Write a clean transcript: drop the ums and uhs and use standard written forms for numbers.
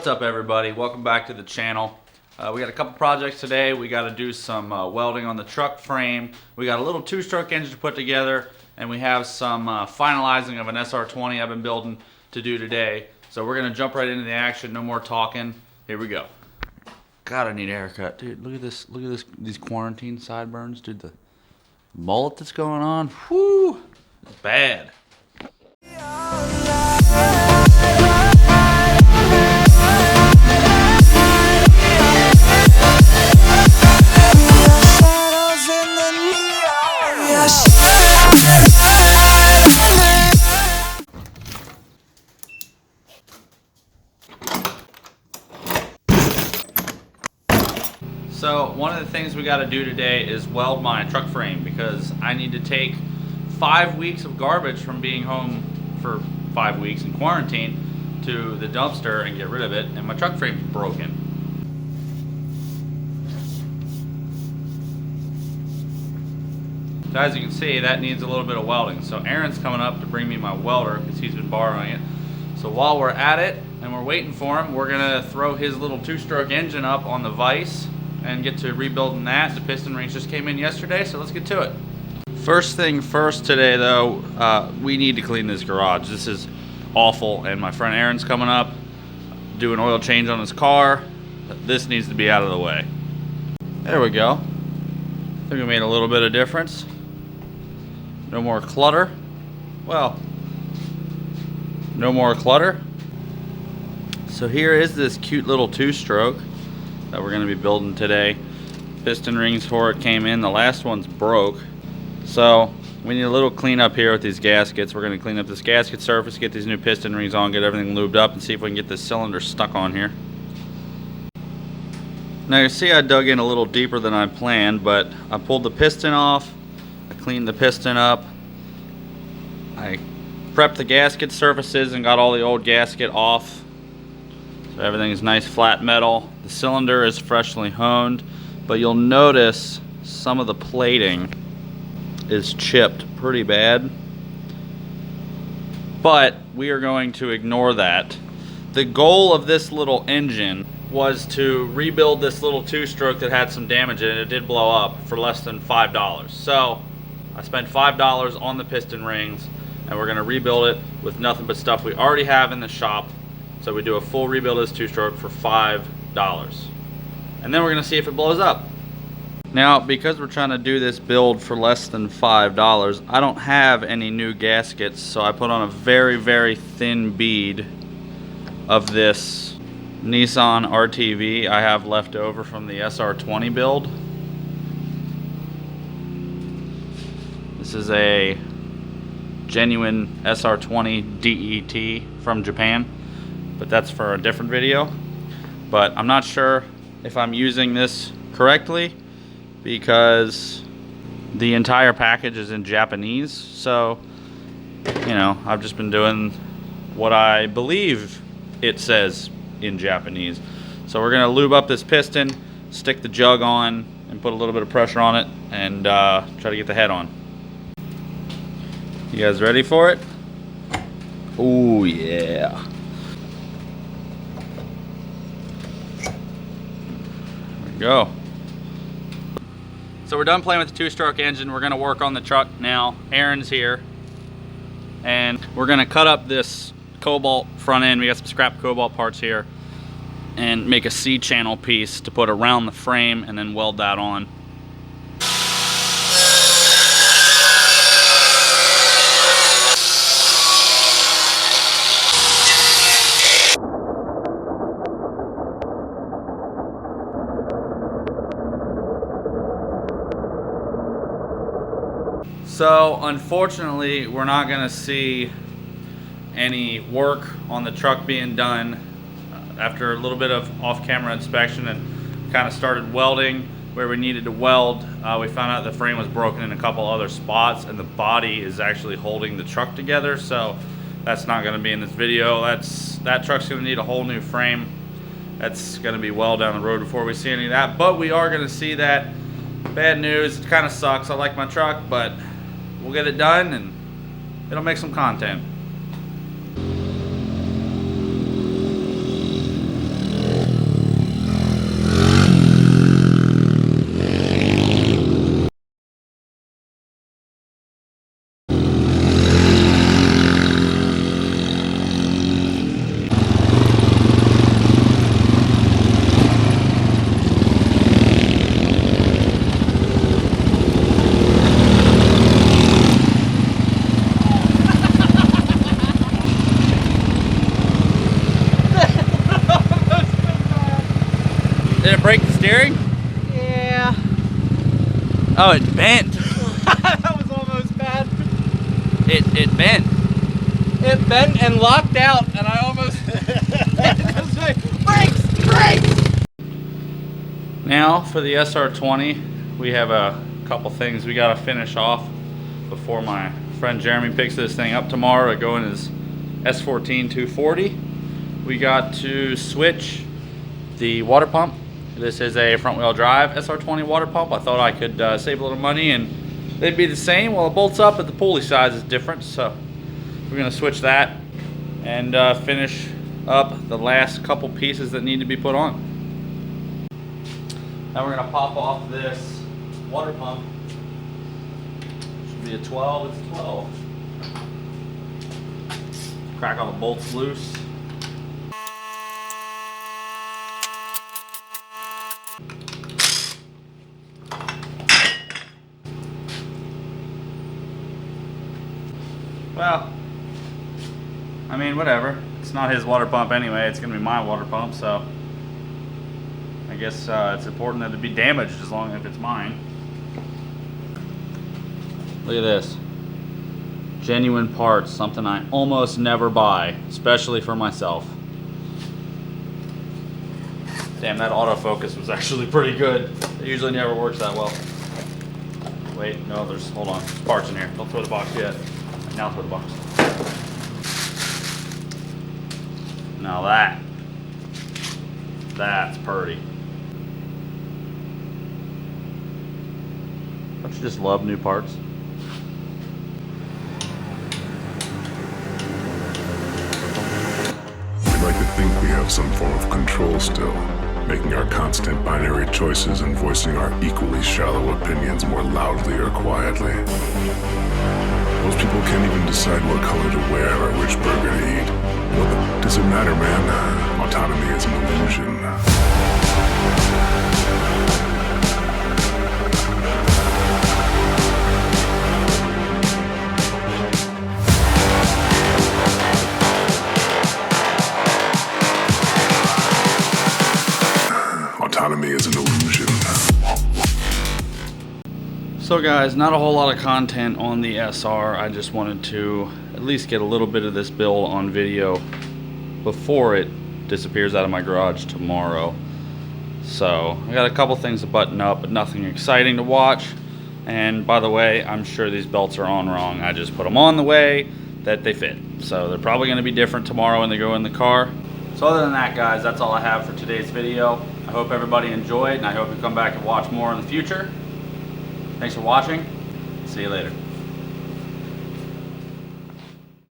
What's up, everybody? Welcome back to the channel. We got a couple projects today. We got to do some welding on the truck frame. We got a little two-stroke engine to put together, and we have some finalizing of an SR20 I've been building to do today. So we're gonna jump right into the action. No more talking. Here we go. God, I need a haircut, dude. Look at this. Look at this. These quarantine sideburns, dude. The mullet that's going on. Whoo, it's bad. So one of the things we got to do today is weld my truck frame, because I need to take 5 weeks of garbage from being home for 5 weeks in quarantine to the dumpster and get rid of it, and my truck frame's broken. So as you can see, that needs a little bit of welding. So Aaron's coming up to bring me my welder because he's been borrowing it. So while we're at it and we're waiting for him, we're gonna throw his little two-stroke engine up on the vise and get to rebuilding that. The piston rings just came in yesterday, so let's get to it. First thing first today though, we need to clean this garage. This is awful, and my friend Aaron's coming up, do an oil change on his car. This needs to be out of the way. There we go. I think we made a little bit of difference. No more clutter. Well, no more clutter. So here is this cute little two-stroke that we're going to be building today. Piston rings for it came in. The last one's broke. So we need a little cleanup here with these gaskets. We're going to clean up this gasket surface, get these new piston rings on, get everything lubed up, and see if we can get this cylinder stuck on here. Now you see I dug in a little deeper than I planned, but I pulled the piston off, I cleaned the piston up, I prepped the gasket surfaces and got all the old gasket off. So everything is nice flat metal. The cylinder is freshly honed, but you'll notice some of the plating is chipped pretty bad. But we are going to ignore that. The goal of this little engine was to rebuild this little two-stroke that had some damage in it. It did blow up for less than $5. So I spent $5 on the piston rings, and we're gonna rebuild it with nothing but stuff we already have in the shop. So we do a full rebuild of this two-stroke for $5. And then we're gonna see if it blows up. Now, because we're trying to do this build for less than $5, I don't have any new gaskets, so I put on a very, very thin bead of this Nissan RTV I have left over from the SR20 build. This is a genuine SR20DET from Japan, but that's for a different video. But I'm not sure if I'm using this correctly, because the entire package is in Japanese. So, you know, I've just been doing what I believe it says in Japanese. So we're gonna lube up this piston, stick the jug on, and put a little bit of pressure on it, and try to get the head on. You guys ready for it? Oh yeah. There we go. So we're done playing with the two-stroke engine. We're gonna work on the truck now. Aaron's here, and we're gonna cut up this cobalt front end. We got some scrap cobalt parts here, and make a C-channel piece to put around the frame and then weld that on. So unfortunately, we're not gonna see any work on the truck being done. After a little bit of off-camera inspection and kind of started welding where we needed to weld, we found out the frame was broken in a couple other spots, and the body is actually holding the truck together. So that's not gonna be in this video. That truck's gonna need a whole new frame. That's gonna be well down the road before we see any of that, but we are gonna see that. Bad news, it kind of sucks. I like my truck, but we'll get it done and it'll make some content. Did it break the steering? Yeah. Oh, it bent. That was almost bad. It bent. It bent and locked out, and I almost just like, brakes! Now for the SR20, we have a couple things we gotta finish off before my friend Jeremy picks this thing up tomorrow to go in his S14 We got to switch the water pump. This is a front wheel drive SR20 water pump. I thought I could save a little money and they'd be the same. Well, it bolts up, but the pulley size is different, so we're gonna switch that and finish up the last couple pieces that need to be put on. Now we're gonna pop off this water pump. Should be a 12, it's 12. Crack all the bolts loose. Well, I mean, whatever. It's not his water pump anyway. It's gonna be my water pump, so I guess it's important that it be damaged as long as it's mine. Look at this. Genuine parts, something I almost never buy, especially for myself. Damn, that autofocus was actually pretty good. It usually never works that well. Wait, no, hold on, there's parts in here. Don't throw the box yet. Now throw the box. Now that's pretty. Don't you just love new parts? We like to think we have some form of control still, making our constant binary choices and voicing our equally shallow opinions more loudly or quietly. Most people can't even decide what color to wear or which burger to eat. What does it matter, man? Autonomy is an illusion. Autonomy is an illusion. So guys, not a whole lot of content on the SR. I just wanted to at least get a little bit of this build on video before it disappears out of my garage tomorrow. So I got a couple things to button up, but nothing exciting to watch. And by the way, I'm sure these belts are on wrong. I just put them on the way that they fit. So they're probably gonna be different tomorrow when they go in the car. So other than that, guys, that's all I have for today's video. I hope everybody enjoyed, and I hope you come back and watch more in the future. Thanks for watching. See you later.